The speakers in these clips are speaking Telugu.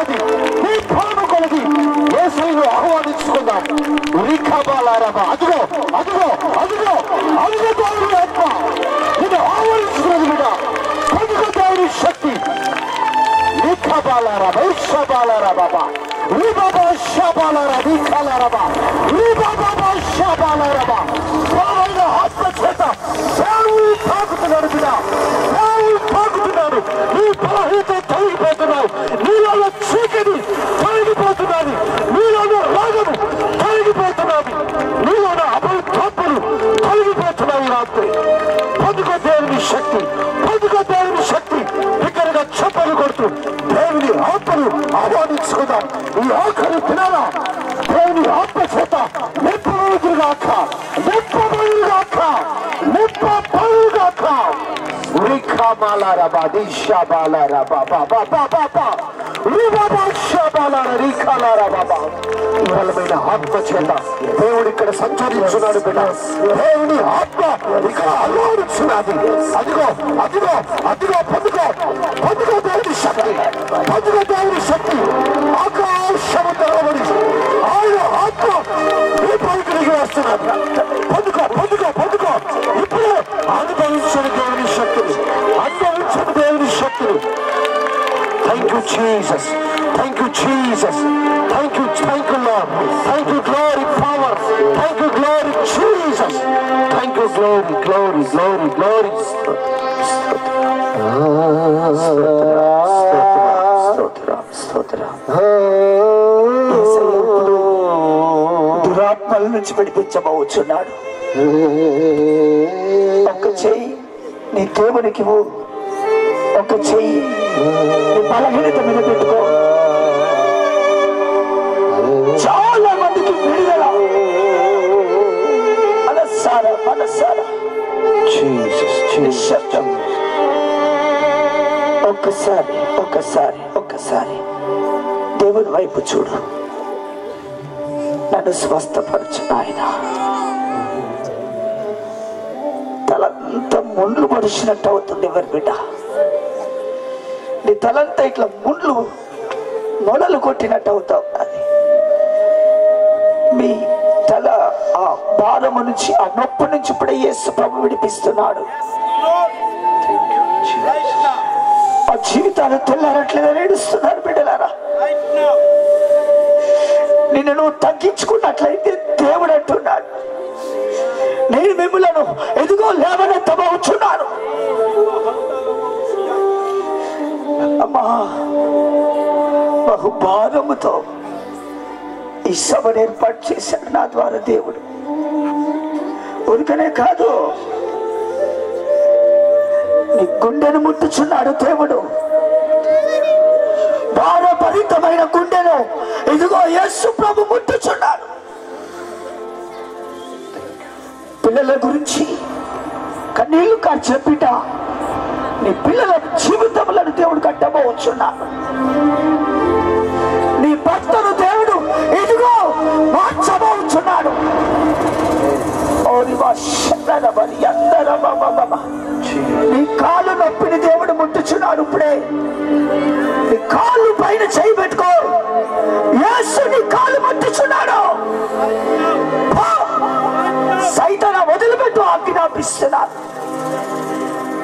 కొలది నీ బలము కొలది యేసయ్యను ఆహ్వానించుకుందాం. రిఖబాలారబా అదిగో అదిగో అదిగో అదిగో దేవుని ఆత్మ నిన్ను ఆహ్వానించుకున్నది బిడ్డ. అదిగో దేవుని శక్తి. రిఖబాలారబా ఇషబాలారబా రిబాబా షబాలారా రిఖాలారబా రిబాబా షబాలారబా బలమైన ఆత్మ చేత దేవుని తాకుతున్నాడు బిడ్డ. దేవుని తాకుతున్నాడు. నీ బలహీనత తొలగిపోతున్నావు. నీలో చీకటి తొలగిపోతున్నది. నీలో రాగము తొలగిపోతున్నది. నీలో అబద్ధములు తొలగిపోతున్నాయి. రాత్రి పొందుకో దేవుని శక్తి. పొందుకో దేవుని శక్తి. బిగ్గరగా చెప్పలు కొడుతూ దేవుని ఆత్మను ఆహ్వానించుకుందాం. ఈ ఆఖరి దినాల దేవుని ఆత్మ చేత నింపబడుగాక నింపబడుగాక నింపబడుగాక. రిఖామాలారబా దిషాబాలారబా బాబా బాబా రిబాబా షాబాలార రిఖాలారబా. బలమైన ఆత్మ చేత దేవుడు ఇక్కడ సంచరించున్నాడు బిడ్డ. దేవుని ఆత్మ ఇక్కడ అల్లాడుచున్నది. అదిగో అదిగో అదిగో పొందుకో పొందుకో దేవుని శక్తి. పొందుకో దేవుని శక్తి. ఆకాశము తెరవబడి ఆయన ఆత్మ ఈ పైకి వస్తున్నది. పొందుకో పొందుకో పొందుకో. ఇప్పుడే అనుభవించని దేవుని శక్తిని. అనుభవించని దేవుని శక్తిని. Thank you, Jesus. Thank you, Jesus. Thank you, Lord. Thank you, glory, power. Thank you, glory, Jesus. Thank you, glory, glory, glory, glory. దురాత్మల నుంచి విడిపించబోచున్నాడు. ఒక చెయ్యి నీ దేవునికి ఒక చెయ్యి నీ బలహీనత మీద పెట్టుకో. చాలా మందికి విడుదల మనసారా మనసారా నిశ్శబ్దం. ఒక్కసారి ఒక్కసారి ఒక్కసారి దేవుని వైపు చూడు. నన్ను స్వస్థపరచు ఆయన. తలంతా ముండ్లు పొడిచినట్టు అవుతుంది ఎవరి బిడ్డ. నీ తలంతా ఇట్లా ముండ్లు మొదలు కొట్టినట్టు అవుతావు. అది మీ తల ఆ భారము నుంచి ఆ నొప్పి నుంచి ఇప్పుడే యేసు ప్రభు విడిపిస్తున్నాడు. ఆ జీవితాలు తెల్లారట్లేదని ఏడుస్తున్నారు బిడ్డలారా. నిన్ను నువ్వు తగ్గించుకున్నట్లయితే దేవుడు అంటున్నాడు, నేను మిమ్మలను ఎదుగో లేవనెత్తబోచున్నాను. అమ్మా బహుభారముతో ఈ సభను ఏర్పాటు చేశాడు నా ద్వారా దేవుడు. ఉరికనే కాదు, నీ గుండెను ముట్టుచున్నాడు దేవుడు. భారభరితమైన గుండెను ఇదిగో యేసు ప్రభు ముట్టుచున్నాడు. పిల్లల గురించి కన్నీళ్లు కార్చిన బిడ్డ, నీ పిల్లల జీవితములను దేవుడు కట్టబోచున్నాడు. నీ భర్తను దేవుడు ఇదిగో మార్చబోచున్నాడు. నీ కాలు నొప్పిని దేవుడు ముట్టుచున్నాడు. ఇప్పుడే నీ కాళ్ళు పైన చేయి పెట్టుకో. యేసు నీ కాలు ముట్టుచున్నాడు. సైతాను వదిలిపెట్టు ఆజ్ఞాపిస్తున్నాడు.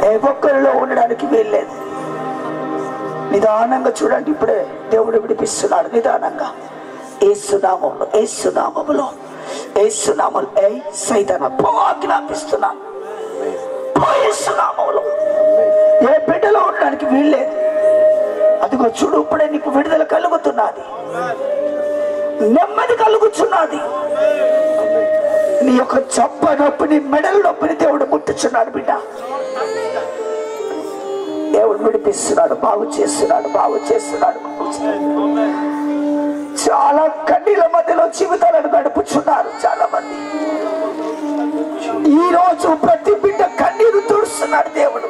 ఏ ఒక్కరిలో ఉండడానికి వీల్లేదు. నిదానంగా చూడండి. ఇప్పుడే దేవుడు విడిపిస్తున్నాడు. నిదానంగా యేసునామములో యేసునామములో యేసునామములో ఏ సైతాను పో ఆజ్ఞాపిస్తున్నాను. యేసునామములో ఏ బిడ్డలో ఉండడానికి వీల్లేదు. అదిగో చూడు, ఇప్పుడే నీకు విడుదల కలుగుతున్నది, నెమ్మది కలుగుతున్నది. నీ యొక్క చప్ప నొప్పిని మెడల నొప్పిని దేవుడు ముట్టుచున్నాడు బిడ్డ. దేవుడు విడిపిస్తున్నాడు, బాగు చేస్తున్నాడు, బాగు చేస్తున్నాడు. చాలా కన్నీళ్ళ మధ్యలో జీవితాలను గడుపుచున్నారు చాలా మంది. ఈ రోజు ప్రతి బిడ్డ కన్నీరు తుడుస్తున్నాడు దేవుడు.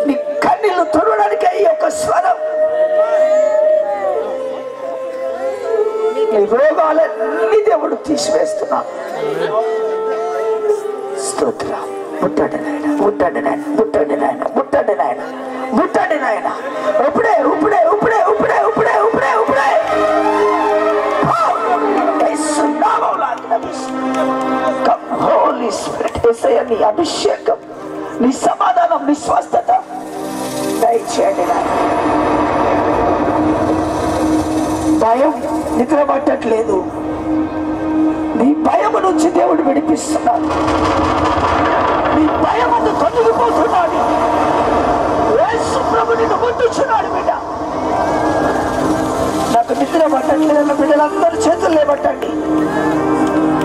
నీ కన్నీళ్లు తుడవడానికి ఈ యొక్క స్వరం. నీ రోగాలన్నీ దేవుడు తీసివేస్తున్నాడు. స్తోత్రం. ముట్టండి నాయన, ముట్టండి నాయన, ముట్టండి నాయన, ముట్టండి నాయన, ముట్టండి నాయన. ఇప్పుడే ఇప్పుడే ఇప్పుడే అభిషేకం, నీ సమాధానం, నీ స్వస్థత దయచేయండి. భయం నిద్ర పట్టట్లేదు, నీ భయం నుంచి దేవుడు విడిపిస్తున్నాడు. నీ భయం అంతా తొలగిపోతున్నాడు. యేసు ప్రభు నిన్ను ముట్టుచున్నాడు. బిడ్డ, నాకు నిద్ర పట్టట్లేదన్న బిడ్డలందరూ చేతులు లేబట్టండి.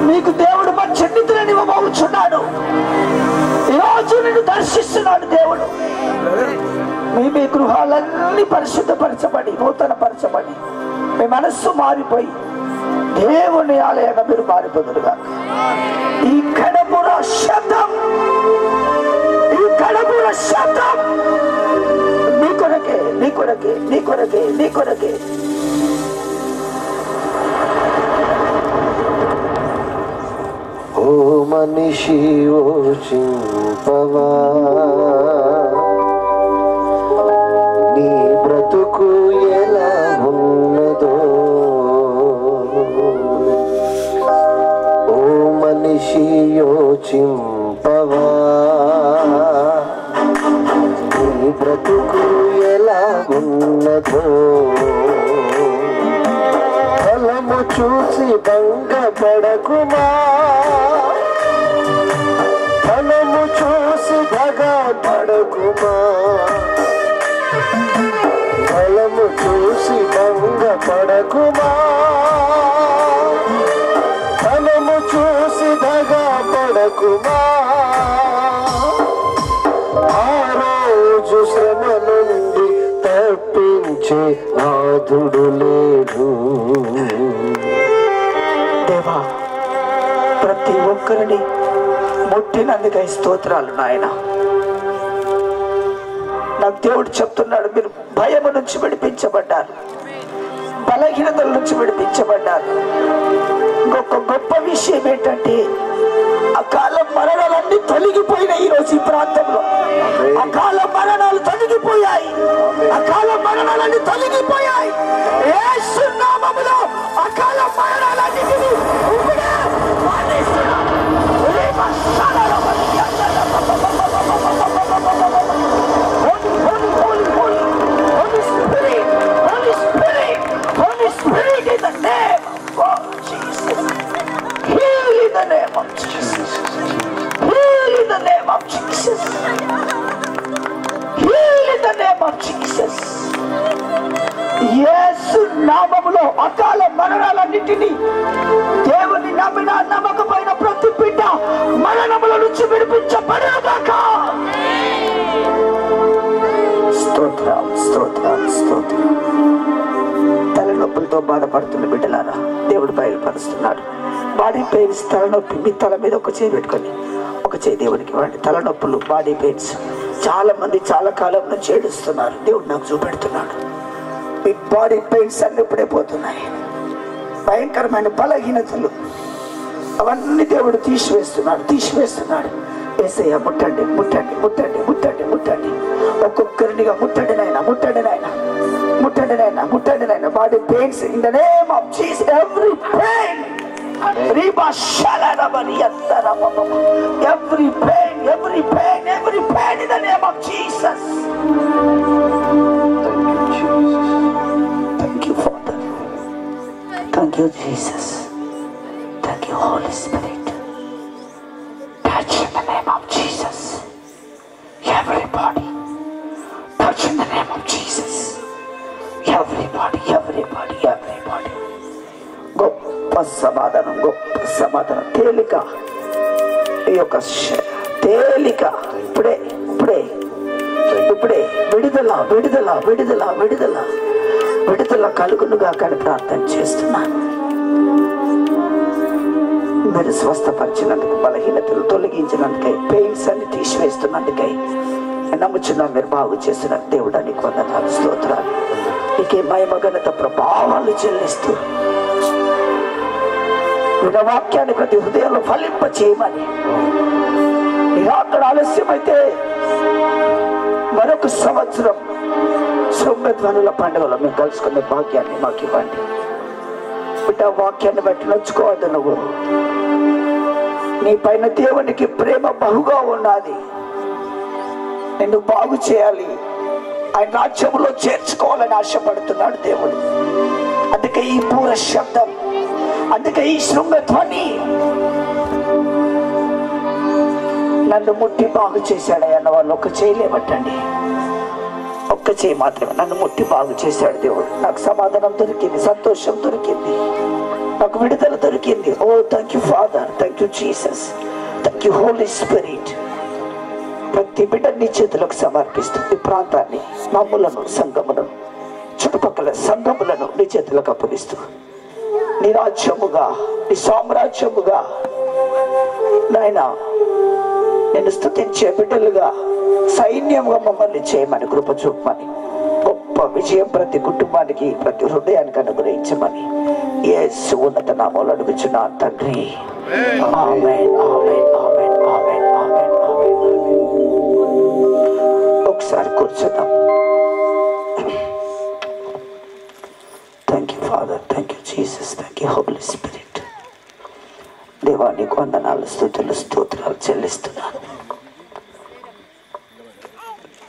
నీకు దేవుడు మంచి నిద్రనివ్వబోచున్నాడు. ఈరోజు నిన్ను దర్శిస్తున్నాడు దేవుడు. మీ గృహాలన్నీ పరిశుద్ధపరచబడి, నూతన పరచబడి, మీ మనస్సు మారిపోయి దేవుని ఆలయంగా మీరు మారిపోదురుగా. ఈ కడపుర శబ్దం, ఈ కడపుర శబ్దం నీ కొరకే, నీ కొరకే, నీ కొరకే, నీ కొరకే. ఓ మనిషి ఓ చింపవా, నీ బ్రతుకు ఎలా ఉన్నదో. ఓ మనిషి యోచింపవా, నీ బ్రతుకు ఎలా ఉన్నదో. ఫలము చూసి భంగపడకుమా, ఫలము చూసి భగపడకుమా, ఫలము చూసి భంగపడకుమా, ఫలము చూసి భగపడకుమా. ఆ రోజు శ్రమ నుండి తప్పించే నాథుడు లేడు. దేవా, ప్రతి ఒక్కరిని ముట్టినందుకై స్తోత్రాలు నాయన. నాకు దేవుడు చెప్తున్నాడు, మీరు భయము నుంచి విడిపించబడ్డారు, బలహీనతల నుంచి విడిపించబడ్డారు. ఇంకొక గొప్ప విషయం ఏంటంటే, అకాల మరణాలన్నీ తొలగిపోయినాయి. ఈరోజు ఈ ప్రాంతంలో అకాల మరణాలు తొలగిపోయాయి. అకాల మరణాలన్నీ తొలగిపోయాయి. యేసు నామములో అకాల మరణాలన్నిటినీ ఇప్పుడే మానేస్తున్నాను. Holy Spirit in the name of Jesus. Heal in the name of Jesus. Heal in the name of Jesus. Heal in the name of Jesus. యేసు నామములో అకాల మరణాలన్నిటినీ దేవుని నమ్మిన నమ్మకమైన ప్రతి బిడ్డ మరణముల నుంచి విడిపించబడుగాక. స్తోత్రం, స్తోత్రం, స్తోత్రం. తలనొప్పులతో బాధపడుతున్న బిడ్డలారా దేవుడు బయలుపరుస్తున్నాడు. బాడీ పెయిన్స్, తలనొప్పి, మీ తల మీద ఒక చేయి పెట్టుకొని ఒక చేయి దేవుడికి ఇవ్వండి. తలనొప్పులు, బాడీ పెయిన్స్, చాలా మంది చాలా కాలం నుంచి ఏడుస్తున్నారు. దేవుడు నాకు చూపెడుతున్నాడు. మీ బాడీ పెయిన్స్ అన్ని ఇప్పుడే పోతున్నాయి. భయంకరమైన బలహీనతలు అవన్నీ దేవుడు తీసివేస్తున్నాడు, తీసివేస్తున్నాడు. యేసయ్య ముట్టండి, ముట్టండి, ముట్టండి, ముట్టండి, ముట్టండి. ఒక్కొక్కరినిగా ముట్టండి నాయన, ముట్టండి నాయన, ముట్టండి నాయన, ముట్టండి నాయన. Body pains in the name of Jesus. Every pain, every pain, every pain, every pain in the name of Jesus. Thank you, Father. Thank you, Jesus. Thank you, Holy Spirit. Touch in the name of Jesus. Everybody, touch in the name of Jesus. Everybody, everybody, everybody. గొప్ప సమాధానం, గొప్ప సమాధానం. తేలిక, ఈ యొక్క తేలిక ఇప్పుడే, ఇప్పుడే, ఇప్పుడే విడుదల, విడుదల, విడుదల, విడుదల, విడుదల కలుగునుగా కానీ ప్రార్థన చేస్తున్నాను. మీరు స్వస్థపరిచినందుకు, బలహీనతలు తొలగించినందుకై, పెయిన్స్ అన్ని తీసివేస్తున్నందుకై నమ్ముచున్నాను. మీరు బాగు చేసిన దేవుడా నీకు వందనాలు, స్తోత్రాలు. నీకే మహిమ, ఘనత, ప్రభావాలు చెల్లిస్తూ విన్న వాక్యాన్ని ప్రతి హృదయంలో ఫలింప చేయమని, అక్కడ ఆలస్యమైతే మరొక సంవత్సరం శృంగధ్వనుల పండుగలో మేము కలుసుకునే భాగ్యాన్ని మాకు ఇవ్వండి. బిడ్డ, వాక్యాన్ని బట్టి నచ్చుకోవద్దు. నువ్వు నీ పైన దేవునికి ప్రేమ బహుగా ఉన్నది. నిన్ను బాగు చేయాలి, ఆయన రాజ్యంలో చేర్చుకోవాలని ఆశపడుతున్నాడు దేవుడు. అందుకే ఈ పూర శబ్దం, అందుకే ఈ శృంగధ్వని. నన్ను ముట్టి బాగు చేశాడు అన్న వాళ్ళు ఒక్క చేయలేమట్టండి, ఒక్క చేయి మాత్రమే. నన్ను ముట్టి బాగు చేశాడు దేవుడు. నాకు సమాధానం దొరికింది, సంతోషం దొరికింది, నాకు విడుదల దొరికింది. Oh thank you father, thank you Jesus, thank you Holy Spirit. ప్రతి బిడ్డ నీ చేతులకు సమర్పిస్తూ ఈ ప్రాంతాన్ని, మమ్ములను, సంఘములను, చుట్టుపక్కల సంఘములను నీ చేతులకు అప్పగిస్తూ నీ రాజ్యముగా, నీ సామ్రాజ్యముగా నాయన నేను స్తుతించే బిడ్డలుగా, సైన్యంగా మమ్మల్ని చేయమని, కృప చూపమని, గొప్ప విజయం ప్రతి కుటుంబానికి, ప్రతి హృదయానికి అనుగ్రహించమని యేసు ఉన్నత నామములో అడుగుచున్నాను తండ్రి. ఆమేన్, ఆమేన్, ఆమేన్, ఆమేన్, ఆమేన్, ఆమేన్. ఒకసారి కూర్చున్నాం. Thank you father, thank you Jesus, thank you Holy Spirit. దేవానికి వందనాలు, స్తుతులు, స్తోత్రాలు చెల్లిస్తున్నాను.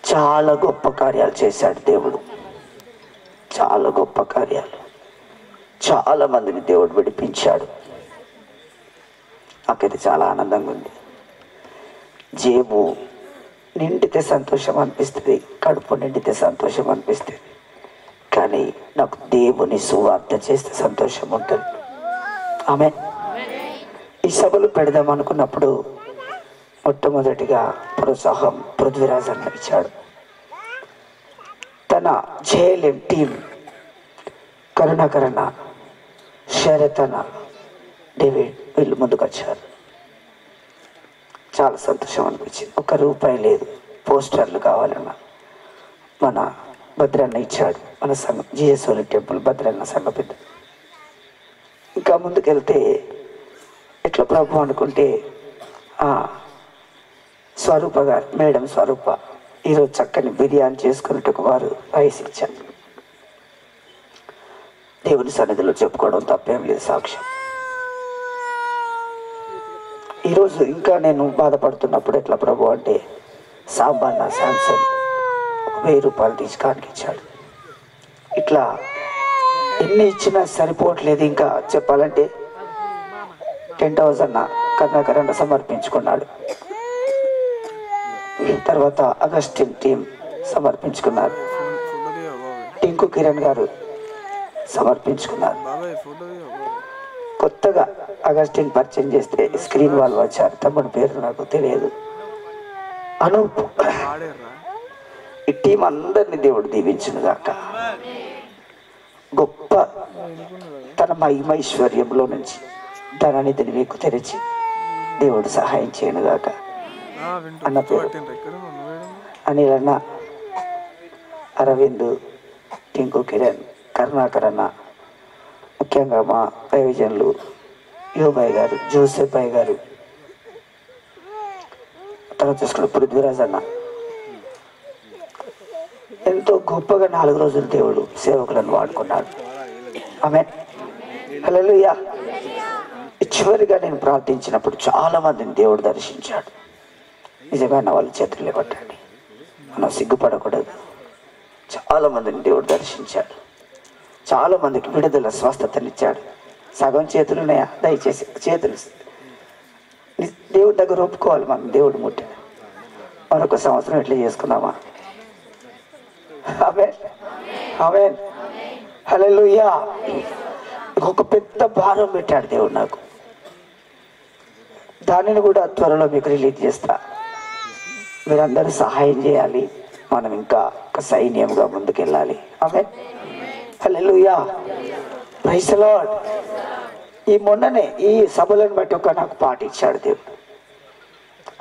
చాలా గొప్ప కార్యాలు చేశాడు దేవుడు, చాలా గొప్ప కార్యాలు. చాలా మందిని దేవుడు విడిపించాడు. నాకైతే చాలా ఆనందంగా ఉంది. జేబు నిండితే సంతోషం అనిపిస్తుంది, కడుపు నిండితే సంతోషం అనిపిస్తుంది, కానీ నాకు దేవుని సువార్త చేస్తే సంతోషం ఉంటుంది. ఆమె ఈ సభలు పెడదాం అనుకున్నప్పుడు మొట్టమొదటిగా ప్రోత్సాహం పృథ్వీరాజ్ అన్న ఇచ్చాడు. తన జేఎల్ఎం టీం కరుణాకరణ, శరత్ అన్న, డేవిడ్ వీళ్ళు ముందుకు వచ్చారు. చాలా సంతోషం అనిపించింది. ₹1 లేదు, పోస్టర్లు కావాలన్నా మన భద్రన్న ఇచ్చాడు. మన సంఘ జిఎస్ఓలి టెంపుల్ భద్రన్న సంఘ పెద్ద. ఇంకా ముందుకెళ్తే ఎట్లా ప్రభు అనుకుంటే స్వరూప గారు, మేడం స్వరూప ఈరోజు చక్కని బిర్యానీ చేసుకున్నట్టు వారు రైస్ ఇచ్చారు. దేవుని సన్నిధిలో చెప్పుకోవడం తప్పేం లేదు, సాక్ష్యం. ఈరోజు ఇంకా నేను బాధపడుతున్నప్పుడు ఎట్లా ప్రభు అంటే సాంబాన్న శాంసన్ ₹1000 తీసుకోవడానికి ఇచ్చాడు. ఇట్లా ఎన్ని ఇచ్చినా సరిపోవట్లేదు. ఇంకా చెప్పాలంటే 10,000 కరుణాకరణ సమర్పించుకున్నాడు. తర్వాత అగస్టిన్ టీం సమర్పించుకున్నారు. టింకు కిరణ్ గారు సమర్పించుకున్నారు. కొత్తగా అగస్టిన్ పరిచయం చేస్తే స్క్రీన్ వాళ్ళు వచ్చారు. తమ్ముడి పేరు నాకు తెలియదు. అనూప్. ఈ టీం అందరినీ దేవుడు దీవించును గాక. గొప్ప తన మహిమైశ్వర్యంలో నుంచి ధనానిధిని మీకు తెరిచి దేవుడు సహాయం చేయను గాక. అన్న పేరు అనిల్ అన్న, అరవింద్, టింకు కిరణ్, కరుణాకరణ, ముఖ్యంగా మా ప్రయోజనులు యోబాయ్ గారు, జోసెఫ్ బాయ్ గారు, తర్వాత చూసుకున్న పృథ్వీరాజ్ అన్న. ఎంతో గొప్పగా 4 రోజులు దేవుడు సేవకులను వాడుకున్నాడు. ఆమేన్, హల్లెలూయా. చివరిగా నేను ప్రార్థించినప్పుడు చాలా మందిని దేవుడు దర్శించాడు. నిజమైన వాళ్ళ చేతులు పట్టండి, మనం సిగ్గుపడకూడదు. చాలా మందిని దేవుడు దర్శించాడు. చాలా మందికి విడుదల, స్వస్థతనిచ్చాడు. సగం చేతులు ఉన్నాయా? దయచేసి చేతులు దేవుడి దగ్గర ఒప్పుకోవాలి. మనం దేవుడు ముట్ట మరొక సంవత్సరం ఎట్లా చేసుకుందామా? ఆమేన్, ఆమేన్, హల్లెలూయా. ఒక పెద్ద భారం పెట్టాడు దేవుడు నాకు. దానిని కూడా త్వరలో మీకు రిలీజ్ చేస్తా. మీరందరూ సహాయం చేయాలి. మనం ఇంకా ఒక సైన్యంగా ముందుకెళ్ళాలి. ఆమేన్, హల్లెలూయా, ప్రైజ్ ది లార్డ్. ఈ మొన్ననే ఈ సభలను బట్టి ఒక నాకు పాట ఇచ్చాడు దేవుడు.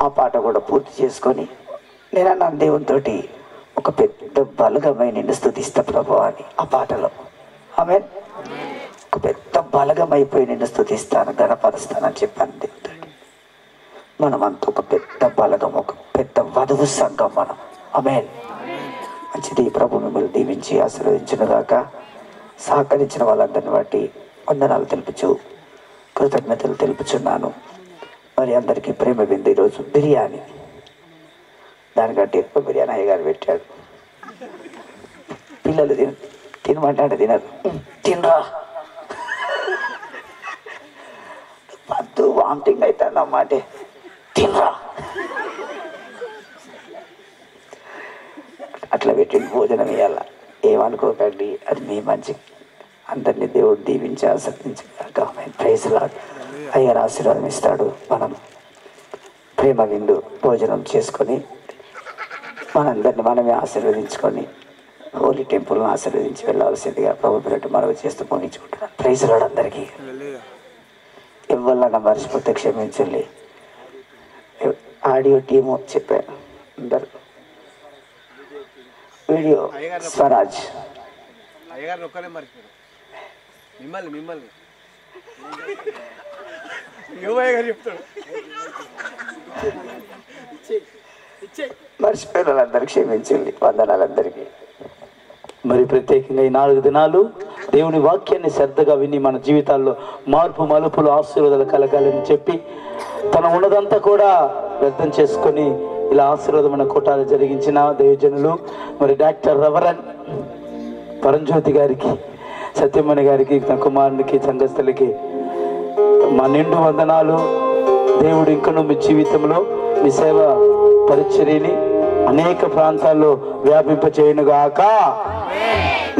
ఆ పాట కూడా పూర్తి చేసుకొని నేను అన్నాను దేవునితోటి, ఒక పెద్ద బలగమై నిన్ను స్తుతిస్తా ప్రభువా అని ఆ పాటలో. ఆమేన్, ఒక పెద్ద బలగమైపోయి నిన్ను స్తుతిస్తాను, గణపరుస్తానని చెప్పాను దేవుడితో. మనమంతా ఒక పెద్ద బలగం, ఒక పెద్ద వధువు సంఘం మనం. ఆమేన్, మంచిది. ప్రభు మిమ్మల్ని దీవించి ఆశీర్వదించును గాక. సహకరించిన వాళ్ళందరిని బట్టి వందనాలు తెలుపుచు, కృతజ్ఞతలు తెలుపుచున్నాను. మరి అందరికీ ప్రేమ విందు ఈరోజు బిర్యానీ, దానికంటే ఎక్కువ బిర్యానీ అయ్యగారు పెట్టాడు. పిల్లలు తినమంటే తినరు, తినరా పద్దు వామిటింగ్ అవుతుంది అన్నమాట, తినరా అట్లా పెట్టింది భోజనం ఇవ్వాల. ఏమనుకోకండి, అది మీ మంచి. అందరినీ దేవుడు దీవించి ఆశీర్వదించగాక. Praise lord. అయ్యారు ఆశీర్వాదం ఇస్తాడు. మనం ప్రేమ విందు భోజనం చేసుకొని మనందరిని మనమే ఆశీర్వదించుకొని హోలీ టెంపుల్ను ఆశీర్వదించి వెళ్ళాల్సిందిగా ప్రభు పేరిట మనవి చేస్తూ ముగించుకుంటున్నాను. Praise lord. అందరికీ ఎవరినైనా మర్చిపోతే క్షమించండి. ఆడియో టీము చెప్పాను, అందరు వీడియో స్వరాజ్ మర్చిపోయిన వాళ్ళందరికీ క్షమించండి. వందనాలందరికీ. మరి ప్రత్యేకంగా ఈ 4 దినాలు దేవుని వాక్యాన్ని శ్రద్ధగా విని మన జీవితాల్లో మార్పు మలుపులు ఆశీర్వాదాలు కలగాలని చెప్పి తన ఉన్నదంతా కూడా వ్యర్థం చేసుకొని ఇలా ఆశీర్వాదమైన కూటాలు జరిగించిన దైవజనులు మరి డాక్టర్ రెవరెండ్ పరంజ్యోతి గారికి, సత్యమణి గారికి, తన కుమారునికి, సంఘస్థులకి మా నిండు వందనాలు. దేవుడు ఇంకను మీ జీవితంలో మీ సేవ పరిచర్యని అనేక ప్రాంతాల్లో వ్యాపింపచేయునుగాక.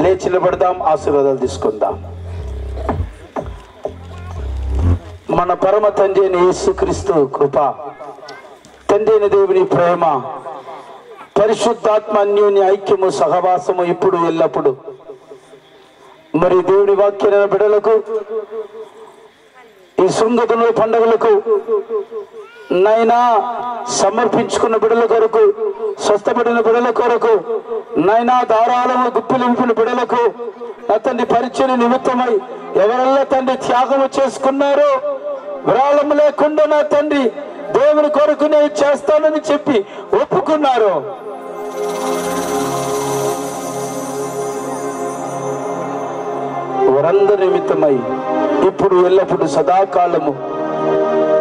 లేచి నిలబడదాం, ఆశీర్వాదాలు తీసుకుందాం. మన పరమ తండ్రి అయిన యేసుక్రీస్తు కృప, తండ్రి అయిన దేవుని ప్రేమ, పరిశుద్ధాత్మ అన్యోన్య ఐక్యము సహవాసము ఇప్పుడు ఎల్లప్పుడు మరి దేవుని వాక్య బిడ్డలకు ఈ శృంగతుల పండుగలకు నైనా సమర్పించుకున్న బిడ్డల కొరకు, స్వస్థపడిన బిడ్డల కొరకు, నైనా ధారాళము గుప్పిలింపిన బిడ్డలకు నా తండ్రి పరిచయ నిమిత్తమై ఎవరెల్లా తండ్రి త్యాగము చేసుకున్నారో, విరాళం లేకుండా నా తండ్రి దేవుని కొరకు నేను చేస్తానని చెప్పి ఒప్పుకున్నారు. వారందరి నిమిత్తమై ఇప్పుడు ఎల్లప్పుడు సదాకాలము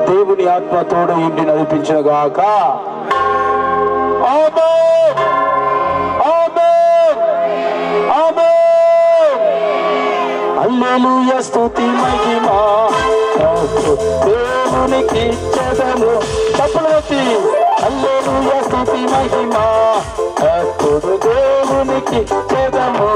దేవుని ఆత్మ తోడు ఇంటి నడిపించుగాక. ఆమేన్, ఆమేన్, ఆమేన్. హల్లెలూయా, స్తుతి మహిమ దేవునికి ఇచ్చెదము. చప్పట్లు కొట్టి హల్లెలూయా, స్తుతి మహిమ అప్పుడు దేవునికి ఇచ్చెదము.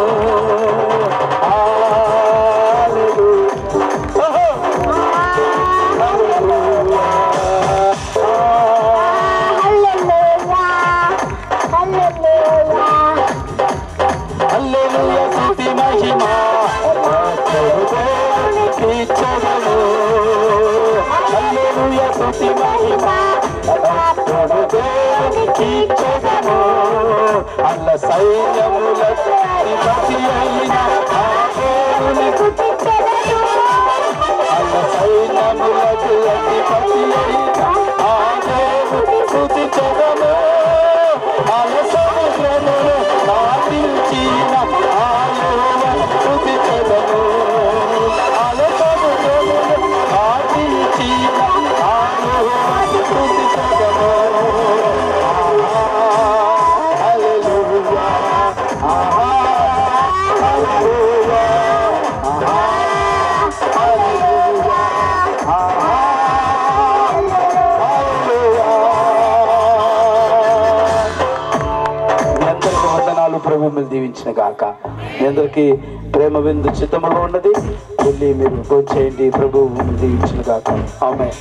అల్ల సైన్యములకు అధిపతి అయిన ఆ దేవునికి, అల్ల సైన్యములకు అధిపతి అయిన ఆ దేవునికి స్తుతించెదము. అల్ల సముద్రమును నాటించిన ఆ యెహోవాను స్తుతించెదము. అల్ల సముద్రమును నాటించిన ఆ యెహోవాను స్తుతించెదము. ప్రభు మిమ్మల్ని దీవించిన గాక. మీ అందరికీ ప్రేమ విందు చిత్తములో ఉన్నది, వెళ్ళి మీరు భోజనం చేయండి. ప్రభు మిమ్మల్ని దీవించిన గాక. ఆమేన్.